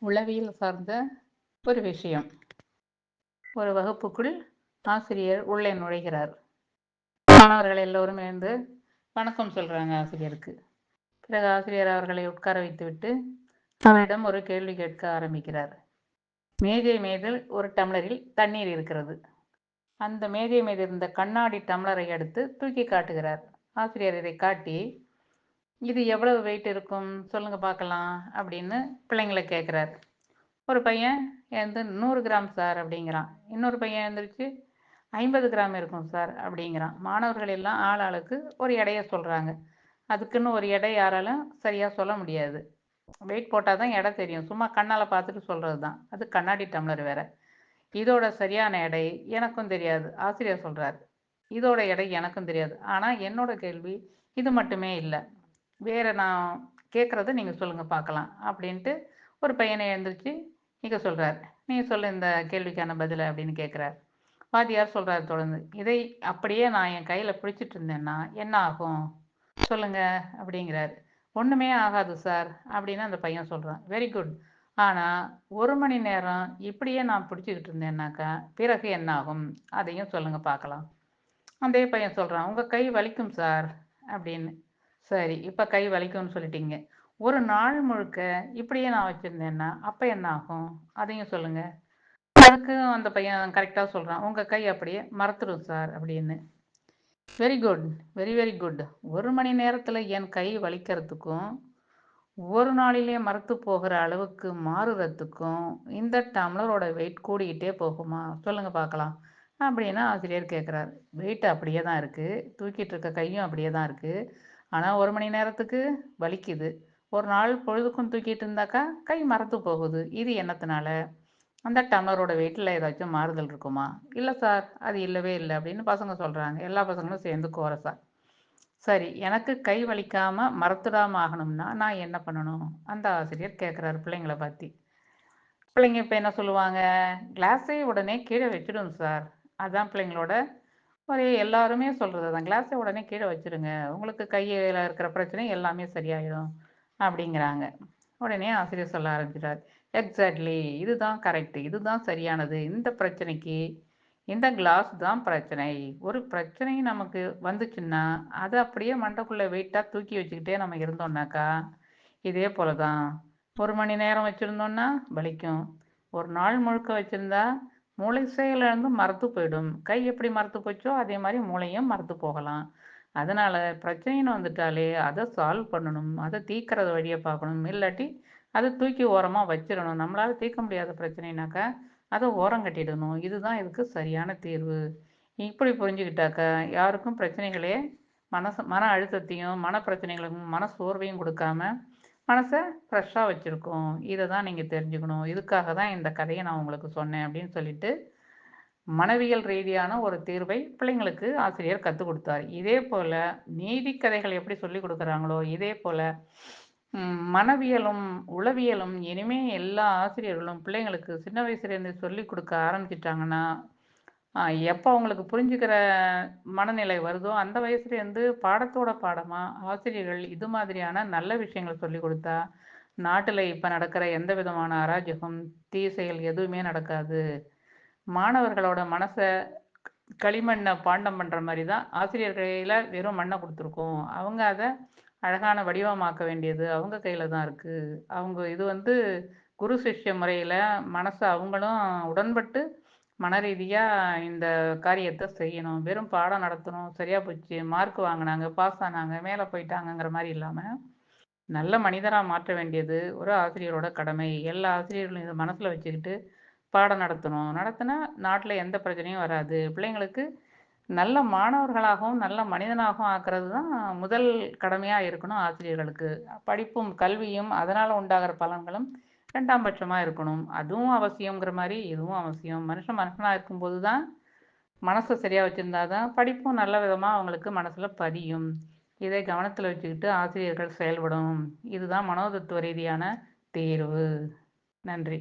உளவியல் சார்ந்த ஒரு விஷயம். ஒரு வகுப்புக்குள் ஆசிரியர் உள்ளே நுழைகிறார். மாணவர்கள் எல்லோரும் எழுந்து வணக்கம் சொல்றாங்க ஆசிரியருக்கு. பிறகு ஆசிரியர் அவர்களை உட்கார வைத்துவிட்டு அவரிடம் ஒரு கேள்வி கேட்க ஆரம்பிக்கிறார். மேஜை மீது ஒரு டம்ளரில் தண்ணீர் இருக்கிறது. அந்த மேஜை மீது இருந்த கண்ணாடி டம்ளரை எடுத்து தூக்கி காட்டுகிறார். ஆசிரியர் இதை காட்டி, இது எவ்வளவு வெயிட் இருக்கும் சொல்லுங்க பார்க்கலாம் அப்படின்னு பிள்ளைங்களை கேட்குறார். ஒரு பையன் எழுந்து 100 கிராம் சார் அப்படிங்கிறான். இன்னொரு பையன் எழுந்திரிச்சு 50 கிராம் இருக்கும் சார் அப்படிங்கிறான். மாணவர்கள் எல்லாம் ஆள் ஆளுக்கு ஒரு எடையை சொல்கிறாங்க. அதுக்குன்னு ஒரு எடை யாராலும் சரியாக சொல்ல முடியாது. வெயிட் போட்டால் தான் எடை தெரியும். சும்மா கண்ணால் பார்த்துட்டு சொல்கிறது தான். அது கண்ணாடி டம்ளர் வேற. இதோட சரியான எடை எனக்கும் தெரியாது. ஆசிரியர் சொல்கிறார். இதோட எடை எனக்கும் தெரியாது. ஆனால் என்னோட கேள்வி இது மட்டுமே இல்லை. வேற நான் கேட்குறத நீங்கள் சொல்லுங்கள் பார்க்கலாம் அப்படின்ட்டு ஒரு பையனை எழுந்திரிச்சு நிற்க சொல்கிறார். நீங்கள் சொல்லு இந்த கேள்விக்கான பதிலை அப்படின்னு கேட்குறார். வாத்தியார் சொல்கிறார் தொடர்ந்து, இதை அப்படியே நான் என் கையில் பிடிச்சிட்டு இருந்தேன்னா என்ன ஆகும் சொல்லுங்க அப்படிங்கிறார். ஒன்றுமே ஆகாது சார் அப்படின்னு அந்த பையன் சொல்கிறான். Very good. ஆனால் 1 மணி நேரம் இப்படியே நான் பிடிச்சிக்கிட்டு இருந்தேன்னாக்கா பிறகு என்ன ஆகும் அதையும் சொல்லுங்க பார்க்கலாம். அந்த பையன் சொல்கிறான், உங்கள் கை வலிக்கும் சார் அப்படின்னு. சரி, இப்போ கை வலிக்கும்னு சொல்லிட்டீங்க. ஒரு நாள் முழுக்க இப்படியே நான் வச்சுருந்தேன்னா அப்போ என்ன ஆகும் அதையும் சொல்லுங்க. அதுக்கும் அந்த பையன் கரெக்டாக சொல்கிறான், உங்கள் கை அப்படியே மறத்துடும் சார் அப்படின்னு. Very good, very very good. 1 மணி நேரத்தில் என் கை வலிக்கிறதுக்கும் ஒரு நாளிலே மரத்து போகிற அளவுக்கு மாறுறதுக்கும் இந்த டம்ளரோட வெயிட் கூடிக்கிட்டே போகுமா சொல்லுங்க பார்க்கலாம் அப்படின்னு ஆசிரியர் கேட்குறாரு. வெயிட் அப்படியே தான் இருக்குது, தூக்கிட்டு இருக்க கையும் அப்படியே தான் இருக்குது. ஆனால் 1 மணி நேரத்துக்கு வலிக்குது. ஒரு நாள் பொழுதுக்கும் தூக்கிட்டு இருந்தாக்கா கை மரத்து போகுது. இது என்னத்தினால? அந்த டம்ளரோட வெயிட்டில் ஏதாச்சும் மாறுதல் இருக்குமா? இல்லை சார், அது இல்லவே இல்லை அப்படின்னு பசங்க சொல்கிறாங்க. எல்லா பசங்களும் சேர்ந்து கோரஸா. சரி, எனக்கு கை வலிக்காமல் மரத்துடாமல் ஆகணும்னா நான் என்ன பண்ணணும் அந்த ஆசிரியர் கேட்குறாரு பிள்ளைங்களை பற்றி. பிள்ளைங்க இப்போ என்ன சொல்லுவாங்க, கிளாஸை உடனே கீழே வச்சிடும் சார். அதுதான் பிள்ளைங்களோட ஒரு எல்லாருமே சொல்கிறது தான். கிளாஸை உடனே கீழே வச்சிருங்க, உங்களுக்கு கையில் இருக்கிற பிரச்சனை எல்லாமே சரியாயிடும் அப்படிங்கிறாங்க. உடனே ஆசிரியர் சொல்ல ஆரம்பிச்சிட்டார், எக்ஸாக்ட்லி, இதுதான் கரெக்டு, இதுதான் சரியானது. இந்த பிரச்சனைக்கு இந்த கிளாஸ் தான் பிரச்சனை. ஒரு பிரச்சனை நமக்கு வந்துச்சுன்னா அதை அப்படியே மண்டைக்குள்ளே வெயிட்டாக தூக்கி வச்சுக்கிட்டே நம்ம இருந்தோம்னாக்கா இதே போல தான். 1 மணி நேரம் வச்சுருந்தோன்னா வலிக்கும். ஒரு நாள் முழுக்க வச்சுருந்தா மூளை செயலிழந்து மரத்து போயிடும். கை எப்படி மரத்து போச்சோ அதே மாதிரி மூளையும் மரத்து போகலாம். அதனால் பிரச்சனைன்னு வந்துட்டாலே அதை சால்வ் பண்ணணும், அதை தீர்க்கறது வழியை பார்க்கணும். இல்லாட்டி அதை தூக்கி ஓரமாக வச்சிடணும். நம்மளால் தீர்க்க முடியாத பிரச்சனைனாக்கா அதை ஓரம் கட்டிடணும். இதுதான் இதுக்கு சரியான தீர்வு. இப்படி புரிஞ்சுக்கிட்டாக்கா யாருக்கும் பிரச்சனைகளே மன அழுத்தத்தையும் மன பிரச்சனைகளுக்கும் மன சோர்வையும் கொடுக்காம மனசை ஃப்ரெஷ்ஷாக வச்சுருக்கோம். இதை தான் நீங்கள் தெரிஞ்சுக்கணும். இதுக்காக தான் இந்த கதையை நான் உங்களுக்கு சொன்னேன் அப்படின்னு சொல்லிட்டு மனவியல் ரீதியான ஒரு தீர்வை பிள்ளைங்களுக்கு ஆசிரியர் கற்றுக் கொடுத்தார். இதே போல் நீதி கதைகள் எப்படி சொல்லி கொடுக்குறாங்களோ இதே போல் மனவியலும் உளவியலும் இனிமே எல்லா ஆசிரியர்களும் பிள்ளைங்களுக்கு சின்ன வயசுலேருந்து சொல்லி கொடுக்க ஆரம்பிச்சிட்டாங்கன்னா எப்போ அவங்களுக்கு புரிஞ்சுக்கிற மனநிலை வருதோ அந்த வயசுலேருந்து பாடத்தோட பாடமாக ஆசிரியர்கள் இது மாதிரியான நல்ல விஷயங்களை சொல்லி கொடுத்தா நாட்டில் இப்போ நடக்கிற எந்த விதமான அராஜகம் தீசெயல் எதுவுமே நடக்காது. மாணவர்களோட மனசை களிமண்ணை பாண்டம் பண்ணுற மாதிரி தான் ஆசிரியர் கையில் வெறும் மண்ணை கொடுத்துருக்கோம். அவங்க அதை அழகான வடிவமாக்க வேண்டியது அவங்க கையில் தான் இருக்குது. அவங்க இது குரு சிஷ்ய முறையில் மனசை அவங்களும் உடன்பட்டு மன ரீதியாக இந்த காரியத்தை செய்யணும். வெறும் பாடம் நடத்தணும், சரியாக போச்சு, மார்க் வாங்கினாங்க, பாஸ் ஆனாங்க, மேலே போயிட்டாங்கங்கிற மாதிரி இல்லாமல் நல்ல மனிதராக மாற்ற வேண்டியது ஒரு ஆசிரியரோட கடமை. எல்லா ஆசிரியர்களும் இதை மனசில் வச்சுக்கிட்டு பாடம் நடத்தணும். நடத்தினா நாட்டில் எந்த பிரச்சனையும் வராது. பிள்ளைங்களுக்கு நல்ல மாணவர்களாகவும் நல்ல மனிதனாகவும் ஆக்கிறது தான் முதல் கடமையாக இருக்கணும் ஆசிரியர்களுக்கு. படிப்பும் கல்வியும் அதனால் உண்டாகிற பலன்களும் 2ஆம் பட்சமாக இருக்கணும். அதுவும் அவசியங்கிற மாதிரி இதுவும் அவசியம். மனுஷனாக இருக்கும்போது தான் மனசை சரியாக வச்சுருந்தா தான் படிப்பும் நல்ல விதமாக அவங்களுக்கு மனசில் பதியும். இதை கவனத்தில் வச்சுக்கிட்டு ஆசிரியர்கள் செயல்படணும். இதுதான் மனோதத்துவ ரீதியான தீர்வு. நன்றி.